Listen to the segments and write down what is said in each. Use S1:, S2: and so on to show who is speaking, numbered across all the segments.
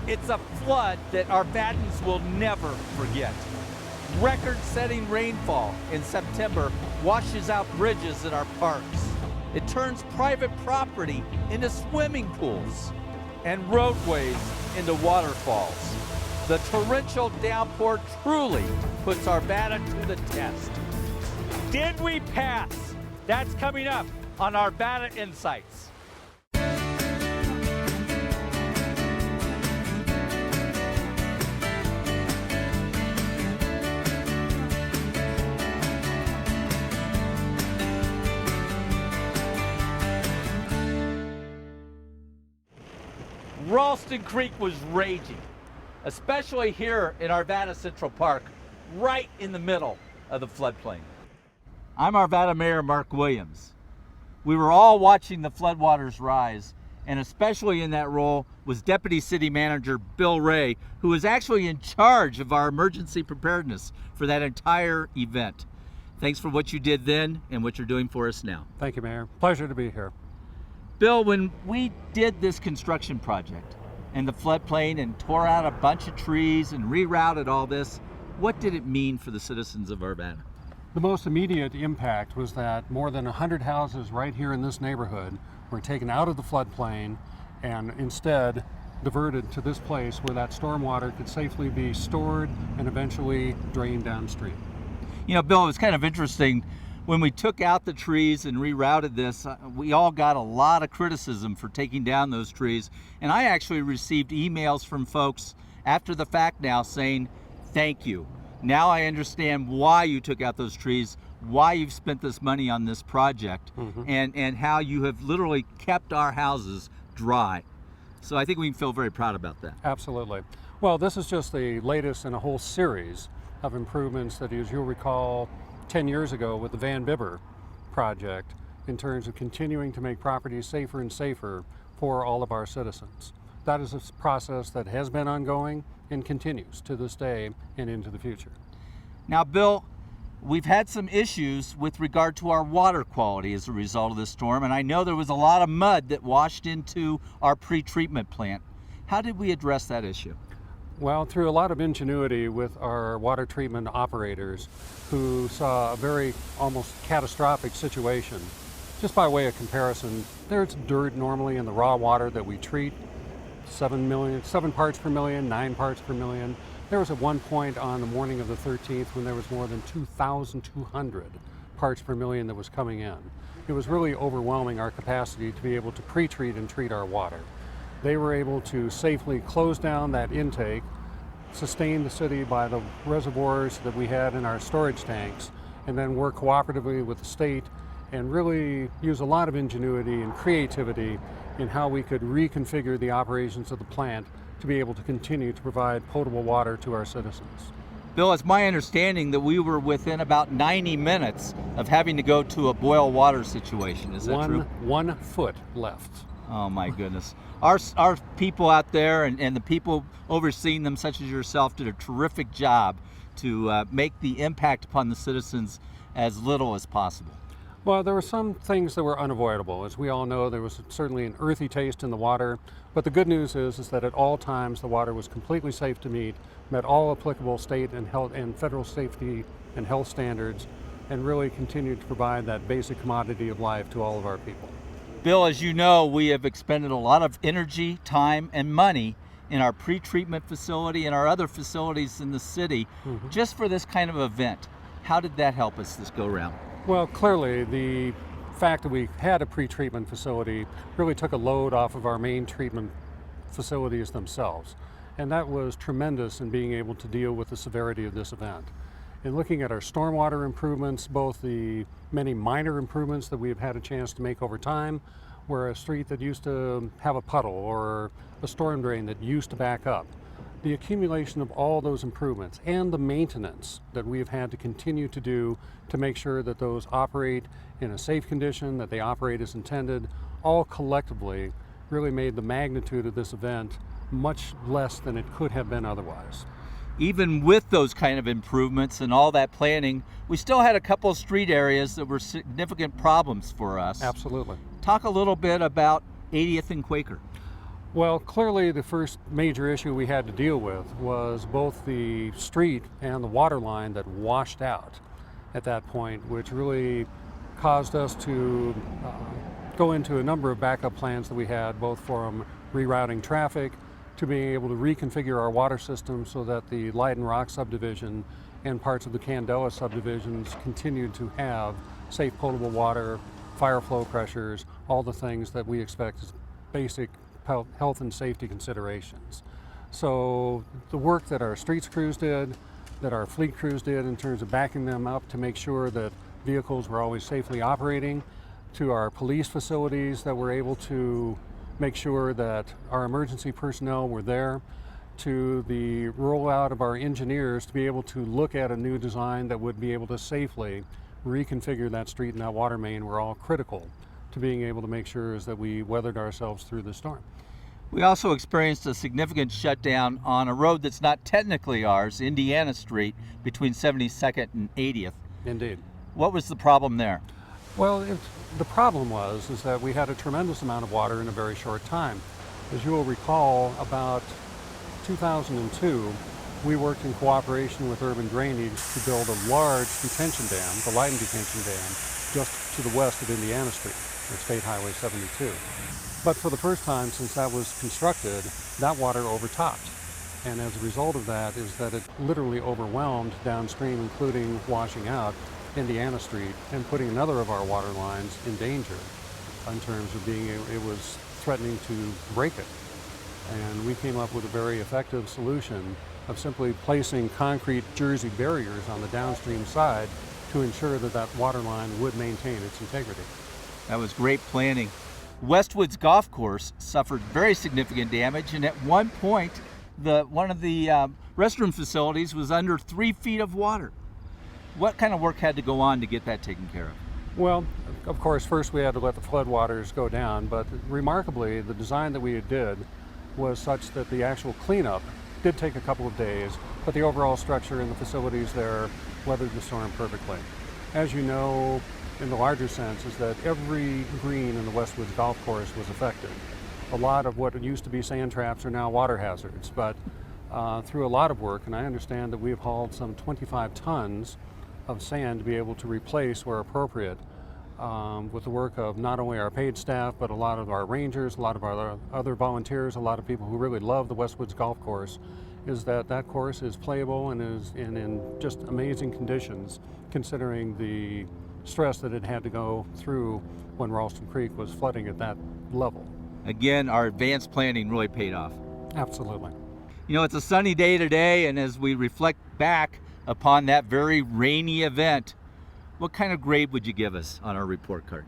S1: It's a flood that Arvadans will never forget. Record-setting rainfall in September washes out bridges in our parks. It turns private property into swimming pools and roadways into waterfalls. The torrential downpour truly puts Arvada to the test. Did we pass? That's coming up on Arvada Insights. Ralston Creek was raging, especially here in Arvada Central Park, right in the middle of the floodplain. I'm Arvada Mayor Marc Williams. We were all watching the floodwaters rise, and especially in that role was Deputy City Manager Bill Ray, who was actually in charge of our emergency preparedness for that entire event. Thanks for what you did then and what you're doing for us now.
S2: Thank you, Mayor. Pleasure to be here.
S1: Bill, when we did this construction project and the floodplain and tore out a bunch of trees and rerouted all this, what did it mean for the citizens of Arvada?
S2: The most immediate impact was that more than 100 houses right here in this neighborhood were taken out of the floodplain and instead diverted to this place where that stormwater could safely be stored and eventually drained downstream.
S1: You know, Bill, it was kind of interesting. When we took out the trees and rerouted this, we all got a lot of criticism for taking down those trees. And I actually received emails from folks after the fact now saying, thank you. Now I understand why you took out those trees, why you've spent this money on this project, and how you have literally kept our houses dry. So I think we can feel very proud about that.
S2: Absolutely. Well, this is just the latest in a whole series of improvements that, as you'll recall, 10 years ago with the Van Bibber project in terms of continuing to make properties safer and safer for all of our citizens. That is a process that has been ongoing and continues to this day and into the future.
S1: Now, Bill, we've had some issues with regard to our water quality as a result of this storm, and I know there was a lot of mud that washed into our pre-treatment plant. How did we address that issue?
S2: Well, through a lot of ingenuity with our water treatment operators who saw a very almost catastrophic situation. Just by way of comparison, there's dirt normally in the raw water that we treat, 7 parts per million, 9 parts per million. There was at one point on the morning of the 13th when there was more than 2,200 parts per million that was coming in. It was really overwhelming our capacity to be able to pre-treat and treat our water. They were able to safely close down that intake, sustain the city by the reservoirs that we had in our storage tanks, and then work cooperatively with the state and really use a lot of ingenuity and creativity in how we could reconfigure the operations of the plant to be able to continue to provide potable water to our citizens.
S1: Bill, it's my understanding that we were within about 90 minutes of having to go to a boil water situation. Is that true?
S2: 1 foot left.
S1: Oh my goodness. Our people out there and the people overseeing them, such as yourself, did a terrific job to make the impact upon the citizens as little as possible.
S2: Well, there were some things that were unavoidable. As we all know, there was certainly an earthy taste in the water, but the good news is that at all times the water was completely safe to meet, met all applicable state and health and federal safety and health standards, and really continued to provide that basic commodity of life to all of our people.
S1: Bill, as you know, we have expended a lot of energy, time, and money in our pre-treatment facility and our other facilities in the city just for this kind of event. How did that help us this go round?
S2: Well, clearly the fact that we had a pre-treatment facility really took a load off of our main treatment facilities themselves. And that was tremendous in being able to deal with the severity of this event. In looking at our stormwater improvements, both the many minor improvements that we've had a chance to make over time, where a street that used to have a puddle or a storm drain that used to back up, the accumulation of all those improvements and the maintenance that we've had to continue to do to make sure that those operate in a safe condition, that they operate as intended, all collectively really made the magnitude of this event much less than it could have been otherwise.
S1: Even with those kind of improvements and all that planning, we still had a couple of street areas that were significant problems for us.
S2: Absolutely.
S1: Talk a little bit about 80th and Quaker.
S2: Well, clearly the first major issue we had to deal with was both the street and the water line that washed out at that point, which really caused us to go into a number of backup plans that we had, both from rerouting traffic to being able to reconfigure our water system so that the Light and Rock subdivision and parts of the Candela subdivisions continued to have safe potable water, fire flow pressures, all the things that we expect as basic health and safety considerations. So the work that our streets crews did, that our fleet crews did in terms of backing them up to make sure that vehicles were always safely operating, to our police facilities that were able to make sure that our emergency personnel were there, to the rollout of our engineers to be able to look at a new design that would be able to safely reconfigure that street and that water main were all critical to being able to make sure is that we weathered ourselves through the storm.
S1: We also experienced a significant shutdown on a road that's not technically ours, Indiana Street, between 72nd and 80th.
S2: Indeed.
S1: What was the problem there?
S2: Well, the problem is that we had a tremendous amount of water in a very short time. As you will recall, about 2002, we worked in cooperation with urban drainage to build a large detention dam, the Leiden Detention Dam, just to the west of Indiana Street, or State Highway 72. But for the first time since that was constructed, that water overtopped. And as a result of that is that it literally overwhelmed downstream, including washing out Indiana Street and putting another of our water lines in danger in terms of it was threatening to break it. And we came up with a very effective solution of simply placing concrete jersey barriers on the downstream side to ensure that that water line would maintain its integrity.
S1: That was great planning. Westwood's golf course suffered very significant damage, and at one point, one of the restroom facilities was under 3 feet of water. What kind of work had to go on to get that taken care of?
S2: Well, of course, first we had to let the floodwaters go down, but remarkably, the design that we did was such that the actual cleanup did take a couple of days, but the overall structure and the facilities there weathered the storm perfectly. As you know, in the larger sense, is that every green in the Westwoods golf course was affected. A lot of what used to be sand traps are now water hazards, but through a lot of work, and I understand that we've hauled some 25 tons of sand to be able to replace where appropriate, with the work of not only our paid staff, but a lot of our rangers, a lot of our other volunteers, a lot of people who really love the Westwoods golf course, is that course is playable and is in just amazing conditions, considering the stress that it had to go through when Ralston Creek was flooding at that level.
S1: Again, our advanced planning really paid off.
S2: Absolutely.
S1: You know, it's a sunny day today, and as we reflect back upon that very rainy event, what kind of grade would you give us on our report card?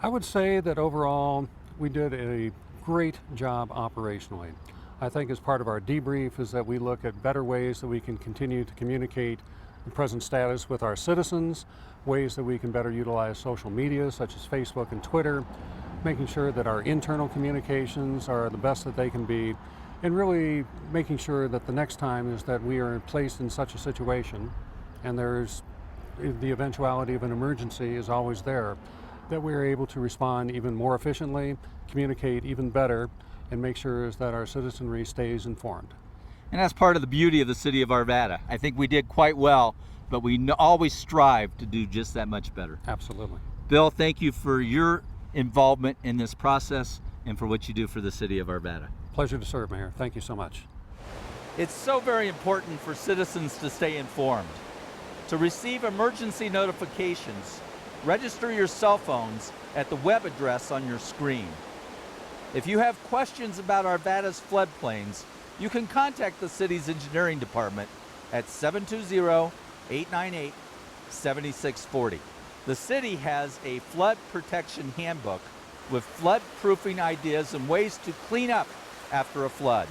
S2: I would say that overall we did a great job operationally. I think as part of our debrief is that we look at better ways that we can continue to communicate the present status with our citizens, ways that we can better utilize social media such as Facebook and Twitter, making sure that our internal communications are the best that they can be, and really making sure that the next time is that we are placed in such a situation, and there's the eventuality of an emergency is always there, that we're able to respond even more efficiently, communicate even better, and make sure is that our citizenry stays informed.
S1: And that's part of the beauty of the city of Arvada. I think we did quite well, but we always strive to do just that much better.
S2: Absolutely.
S1: Bill, thank you for your involvement in this process and for what you do for the city of Arvada.
S2: Pleasure to serve, Mayor. Thank you so much.
S1: It's so very important for citizens to stay informed. To receive emergency notifications, register your cell phones at the web address on your screen. If you have questions about Arvada's floodplains, you can contact the city's engineering department at 720-898-7640. The city has a flood protection handbook with flood-proofing ideas and ways to clean up after a flood.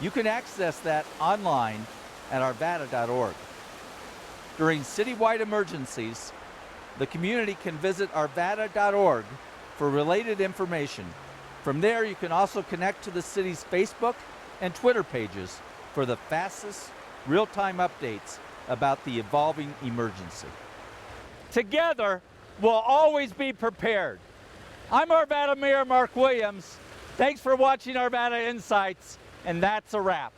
S1: You can access that online at arvada.org. During citywide emergencies, the community can visit arvada.org for related information. From there, you can also connect to the city's Facebook and Twitter pages for the fastest real-time updates about the evolving emergency. Together, we'll always be prepared. I'm Arvada Mayor Mark Williams. Thanks for watching Arvada Insights, and that's a wrap.